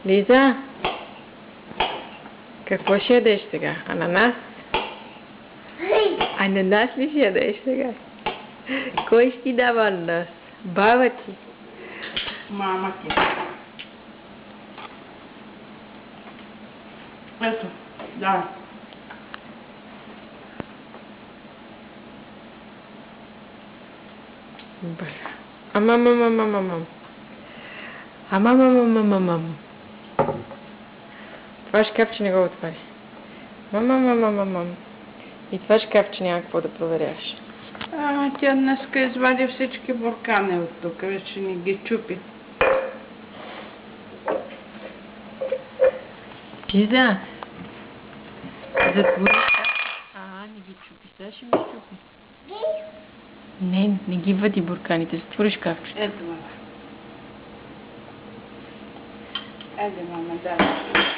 Лиза, какво ще ядеш сега? Ананас? Ананас ли ще ядеш сега? Кой ще ти дава ананас? Баба ти? Мама ти. Ето, да. Амам. Това шкафче не го отваря. И това шкафче няма какво да проверяваш. Тя днеска извади всички буркани от тук, вече ни ги чупи. Лиза, затвори шкафче. Не ги чупи, сега ще ми чупи. Не ги въди бурканите, затвори шкафчето. Ето, мама. Айде, мама, да.